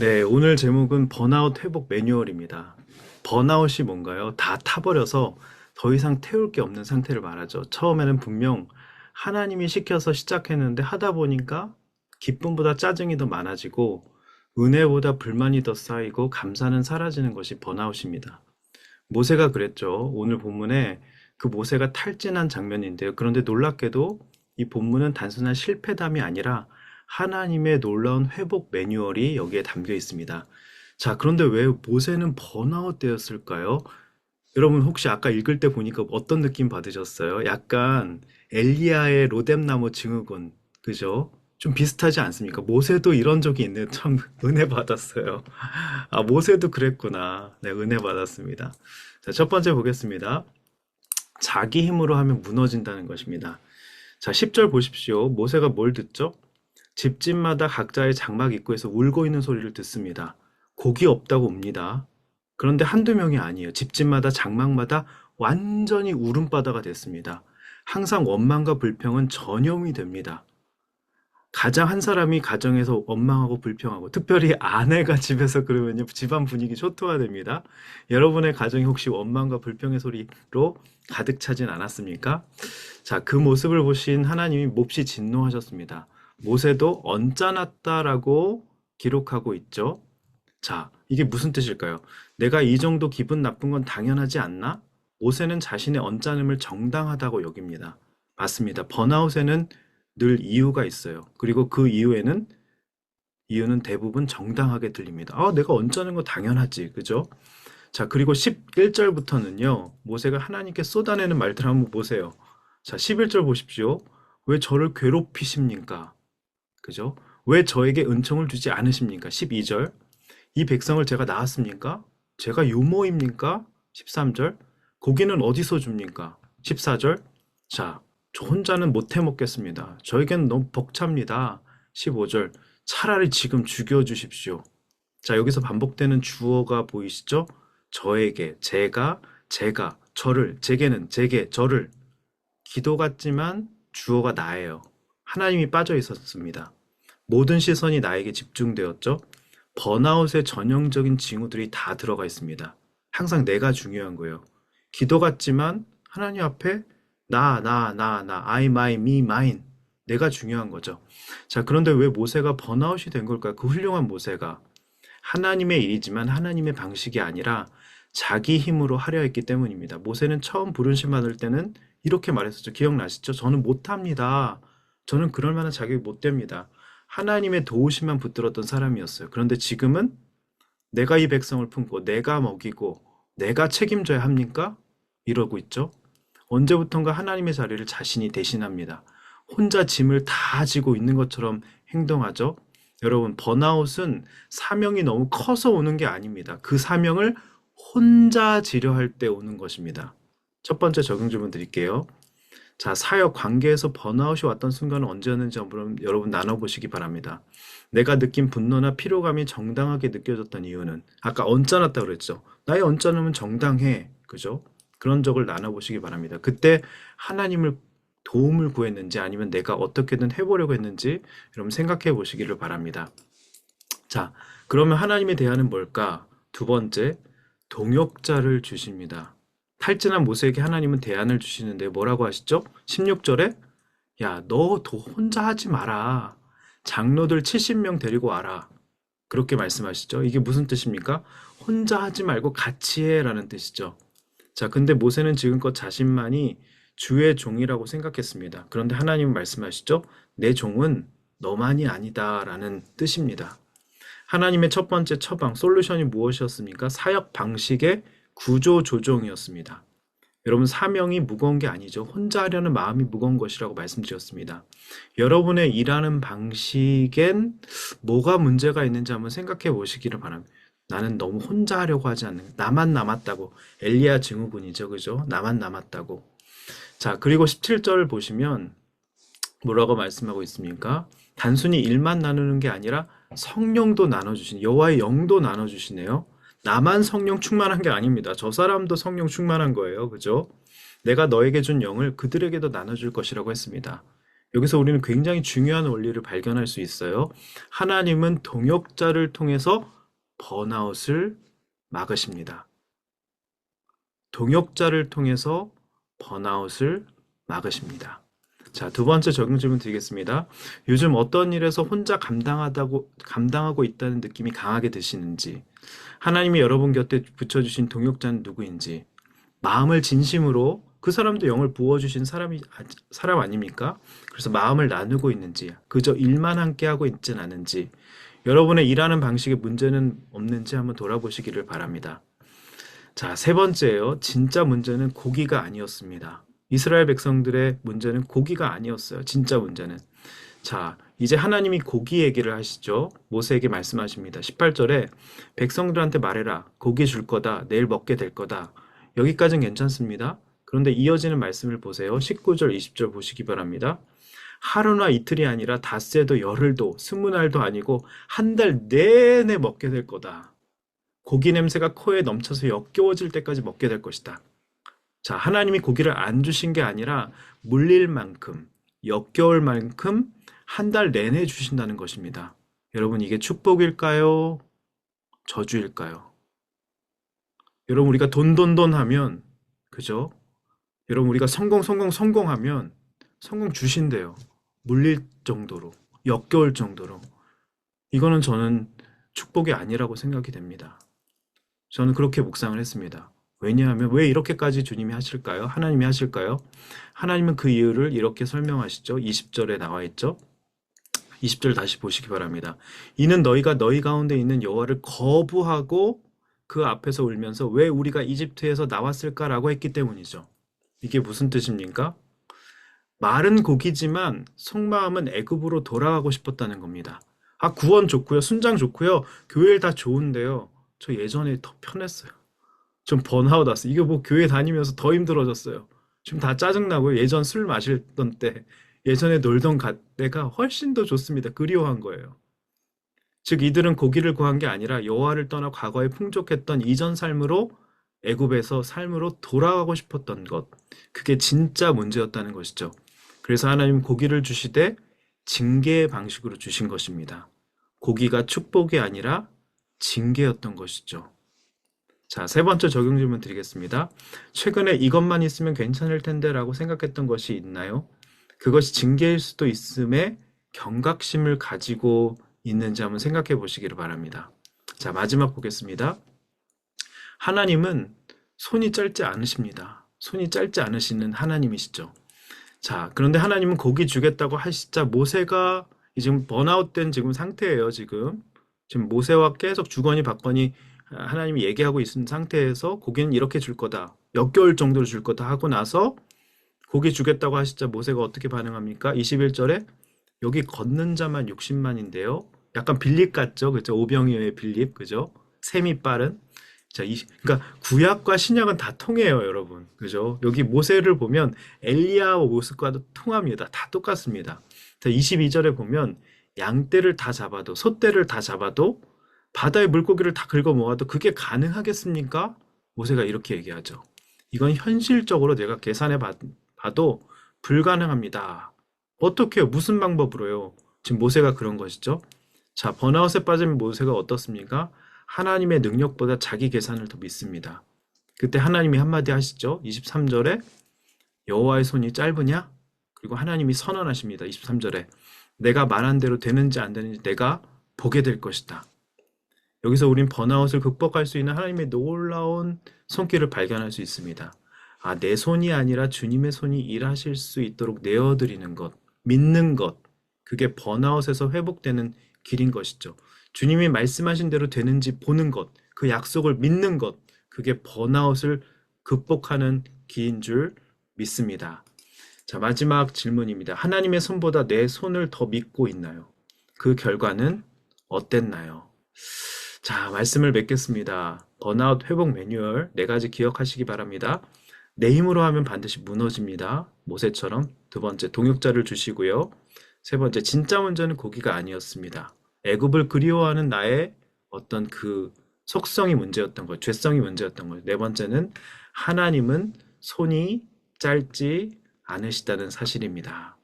네, 오늘 제목은 번아웃 회복 매뉴얼입니다. 번아웃이 뭔가요? 다 타버려서 더 이상 태울 게 없는 상태를 말하죠. 처음에는 분명 하나님이 시켜서 시작했는데 하다 보니까 기쁨보다 짜증이 더 많아지고 은혜보다 불만이 더 쌓이고 감사는 사라지는 것이 번아웃입니다. 모세가 그랬죠. 오늘 본문에 그 모세가 탈진한 장면인데요. 그런데 놀랍게도 이 본문은 단순한 실패담이 아니라 하나님의 놀라운 회복 매뉴얼이 여기에 담겨 있습니다. 자, 그런데 왜 모세는 번아웃 되었을까요? 여러분 혹시 아까 읽을 때 보니까 어떤 느낌 받으셨어요? 약간 엘리야의 로뎀나무 증후군, 그죠? 좀 비슷하지 않습니까? 모세도 이런 적이 있네. 참 은혜 받았어요. 아, 모세도 그랬구나. 네, 은혜 받았습니다. 자, 첫 번째 보겠습니다. 자기 힘으로 하면 무너진다는 것입니다. 자, 10절 보십시오. 모세가 뭘 듣죠? 집집마다 각자의 장막 입구에서 울고 있는 소리를 듣습니다. 곡이 없다고 웁니다. 그런데 한두 명이 아니에요. 집집마다 장막마다 완전히 울음바다가 됐습니다. 항상 원망과 불평은 전염이 됩니다. 가장 한 사람이 가정에서 원망하고 불평하고 특별히 아내가 집에서 그러면요 집안 분위기 초토화 됩니다. 여러분의 가정이 혹시 원망과 불평의 소리로 가득 차진 않았습니까? 자, 그 모습을 보신 하나님이 몹시 진노하셨습니다. 모세도 언짢았다라고 기록하고 있죠. 자, 이게 무슨 뜻일까요? 내가 이 정도 기분 나쁜 건 당연하지 않나? 모세는 자신의 언짢음을 정당하다고 여깁니다. 맞습니다. 번아웃에는 늘 이유가 있어요. 그리고 그 이유는 대부분 정당하게 들립니다. 아, 내가 언짢은 거 당연하지. 그죠? 자, 그리고 11절부터는요, 모세가 하나님께 쏟아내는 말들 한번 보세요. 자, 11절 보십시오. 왜 저를 괴롭히십니까? 그죠? 왜 저에게 은총을 주지 않으십니까? 12절. 이 백성을 제가 낳았습니까? 제가 유모입니까? 13절. 고기는 어디서 줍니까? 14절. 자, 저 혼자는 못 해먹겠습니다. 저에겐 너무 벅찹니다. 15절. 차라리 지금 죽여주십시오. 자, 여기서 반복되는 주어가 보이시죠? 저에게, 제가, 저를, 제게는, 제게, 저를. 기도 같지만 주어가 나예요. 하나님이 빠져 있었습니다. 모든 시선이 나에게 집중되었죠. 번아웃의 전형적인 징후들이 다 들어가 있습니다. 항상 내가 중요한 거예요. 기도 같지만 하나님 앞에 I, my, me, mine. 내가 중요한 거죠. 자, 그런데 왜 모세가 번아웃이 된 걸까요? 그 훌륭한 모세가. 하나님의 일이지만 하나님의 방식이 아니라 자기 힘으로 하려 했기 때문입니다. 모세는 처음 부르심 받을 때는 이렇게 말했었죠. 기억나시죠? 저는 못합니다. 저는 그럴 만한 자격이 못 됩니다. 하나님의 도우심만 붙들었던 사람이었어요. 그런데 지금은 내가 이 백성을 품고 내가 먹이고 내가 책임져야 합니까? 이러고 있죠. 언제부턴가 하나님의 자리를 자신이 대신합니다. 혼자 짐을 다 지고 있는 것처럼 행동하죠. 여러분, 번아웃은 사명이 너무 커서 오는 게 아닙니다. 그 사명을 혼자 지려 할 때 오는 것입니다. 첫 번째 적용 질문 드릴게요. 자, 사역 관계에서 번아웃이 왔던 순간은 언제였는지 한번 여러분 나눠보시기 바랍니다. 내가 느낀 분노나 피로감이 정당하게 느껴졌던 이유는 아까 언짢았다고 그랬죠. 나의 언짢음은 정당해. 그죠? 그런 적을 나눠보시기 바랍니다. 그때 하나님을 도움을 구했는지 아니면 내가 어떻게든 해보려고 했는지 여러분 생각해 보시기를 바랍니다. 자, 그러면 하나님의 대안은 뭘까? 두 번째, 동역자를 주십니다. 탈진한 모세에게 하나님은 대안을 주시는데 뭐라고 하시죠? 16절에 야, 너 혼자 하지 마라. 장로들 70명 데리고 와라. 그렇게 말씀하시죠. 이게 무슨 뜻입니까? 혼자 하지 말고 같이 해라는 뜻이죠. 자, 근데 모세는 지금껏 자신만이 주의 종이라고 생각했습니다. 그런데 하나님은 말씀하시죠. 내 종은 너만이 아니다라는 뜻입니다. 하나님의 첫 번째 처방, 솔루션이 무엇이었습니까? 사역 방식의 구조 조정이었습니다. 여러분, 사명이 무거운 게 아니죠. 혼자 하려는 마음이 무거운 것이라고 말씀드렸습니다. 여러분의 일하는 방식엔 뭐가 문제가 있는지 한번 생각해 보시기를 바랍니다. 나는 너무 혼자 하려고 하지 않는, 나만 남았다고. 엘리야 증후군이죠. 그죠? 나만 남았다고. 자, 그리고 17절 보시면 뭐라고 말씀하고 있습니까? 단순히 일만 나누는 게 아니라 성령도 나눠주시네. 여호와의 영도 나눠주시네요. 나만 성령 충만한 게 아닙니다. 저 사람도 성령 충만한 거예요. 그죠? 내가 너에게 준 영을 그들에게도 나눠줄 것이라고 했습니다. 여기서 우리는 굉장히 중요한 원리를 발견할 수 있어요. 하나님은 동역자를 통해서 번아웃을 막으십니다. 동역자를 통해서 번아웃을 막으십니다. 자, 두 번째 적용 질문 드리겠습니다. 요즘 어떤 일에서 혼자 감당하고 있다는 느낌이 강하게 드시는지, 하나님이 여러분 곁에 붙여주신 동역자는 누구인지, 마음을 진심으로 그 사람도 영을 부어주신 사람 아닙니까? 그래서 마음을 나누고 있는지, 그저 일만 함께 하고 있진 않은지, 여러분의 일하는 방식에 문제는 없는지 한번 돌아보시기를 바랍니다. 자, 세 번째예요. 진짜 문제는 고기가 아니었습니다. 이스라엘 백성들의 문제는 고기가 아니었어요. 진짜 문제는. 자, 이제 하나님이 고기 얘기를 하시죠. 모세에게 말씀하십니다. 18절에 백성들한테 말해라. 고기 줄 거다. 내일 먹게 될 거다. 여기까지는 괜찮습니다. 그런데 이어지는 말씀을 보세요. 19절, 20절 보시기 바랍니다. 하루나 이틀이 아니라 닷새도 열흘도 20날도 아니고 한 달 내내 먹게 될 거다. 고기 냄새가 코에 넘쳐서 역겨워질 때까지 먹게 될 것이다. 자, 하나님이 고기를 안 주신 게 아니라 물릴 만큼, 역겨울 만큼 한 달 내내 주신다는 것입니다. 여러분, 이게 축복일까요? 저주일까요? 여러분, 우리가 돈 하면, 그죠? 여러분, 우리가 성공하면 성공 주신대요. 물릴 정도로, 역겨울 정도로. 이거는 저는 축복이 아니라고 생각이 됩니다. 저는 그렇게 묵상을 했습니다. 왜냐하면 왜 이렇게까지 주님이 하실까요? 하나님이 하실까요? 하나님은 그 이유를 이렇게 설명하시죠. 20절에 나와 있죠. 20절 다시 보시기 바랍니다. 이는 너희가 너희 가운데 있는 여호와를 거부하고 그 앞에서 울면서 왜 우리가 이집트에서 나왔을까라고 했기 때문이죠. 이게 무슨 뜻입니까? 말은 고기지만 속마음은 애굽으로 돌아가고 싶었다는 겁니다. 아, 구원 좋고요. 순장 좋고요. 교회 다 좋은데요. 저 예전에 더 편했어요. 좀 번아웃 왔어요. 이게 뭐 교회 다니면서 더 힘들어졌어요. 지금 다 짜증나고요. 예전 술 마시던 때, 예전에 놀던 때가 훨씬 더 좋습니다. 그리워한 거예요. 즉 이들은 고기를 구한 게 아니라 여호와를 떠나 과거에 풍족했던 이전 삶으로 애굽에서 삶으로 돌아가고 싶었던 것. 그게 진짜 문제였다는 것이죠. 그래서 하나님 고기를 주시되 징계의 방식으로 주신 것입니다. 고기가 축복이 아니라 징계였던 것이죠. 자, 세 번째 적용 질문 드리겠습니다. 최근에 이것만 있으면 괜찮을 텐데 라고 생각했던 것이 있나요? 그것이 징계일 수도 있음에 경각심을 가지고 있는지 한번 생각해 보시기를 바랍니다. 자, 마지막 보겠습니다. 하나님은 손이 짧지 않으십니다. 손이 짧지 않으시는 하나님이시죠. 자, 그런데 하나님은 고기 주겠다고 하시자 모세가 지금 번아웃된 지금 상태예요, 지금. 지금 모세와 계속 주거니 받거니 하나님이 얘기하고 있는 상태에서 고기는 이렇게 줄 거다. 역겨울 정도로 줄 거다 하고 나서 고기 주겠다고 하시자 모세가 어떻게 반응합니까? 21절에 여기 걷는 자만 60만인데요. 약간 빌립 같죠? 그죠? 오병이어의 빌립, 그죠? 셈이 빠른. 자, 그러니까 구약과 신약은 다 통해요, 여러분. 그죠? 여기 모세를 보면 엘리야와 모습과도 통합니다. 다 똑같습니다. 자, 22절에 보면 양떼를 다 잡아도, 소떼를 다 잡아도, 바다의 물고기를 다 긁어 모아도 그게 가능하겠습니까? 모세가 이렇게 얘기하죠. 이건 현실적으로 내가 계산해 봐도 불가능합니다. 어떻게요? 무슨 방법으로요? 지금 모세가 그런 것이죠. 자, 번아웃에 빠진 모세가 어떻습니까? 하나님의 능력보다 자기 계산을 더 믿습니다. 그때 하나님이 한마디 하시죠. 23절에 여호와의 손이 짧으냐? 그리고 하나님이 선언하십니다. 23절에 내가 말한 대로 되는지 안 되는지 내가 보게 될 것이다. 여기서 우린 번아웃을 극복할 수 있는 하나님의 놀라운 손길을 발견할 수 있습니다. 아, 내 손이 아니라 주님의 손이 일하실 수 있도록 내어드리는 것, 믿는 것, 그게 번아웃에서 회복되는 길인 것이죠. 주님이 말씀하신 대로 되는지 보는 것, 그 약속을 믿는 것, 그게 번아웃을 극복하는 길인 줄 믿습니다. 자, 마지막 질문입니다. 하나님의 손보다 내 손을 더 믿고 있나요? 그 결과는 어땠나요? 자, 말씀을 맺겠습니다. 번아웃 회복 매뉴얼 4가지 기억하시기 바랍니다. 내 힘으로 하면 반드시 무너집니다. 모세처럼. 두 번째, 동역자를 주시고요. 세 번째, 진짜 문제는 고기가 아니었습니다. 애굽을 그리워하는 나의 어떤 그 속성이 문제였던 것, 죄성이 문제였던 것. 네 번째는 하나님은 손이 짧지 않으시다는 사실입니다.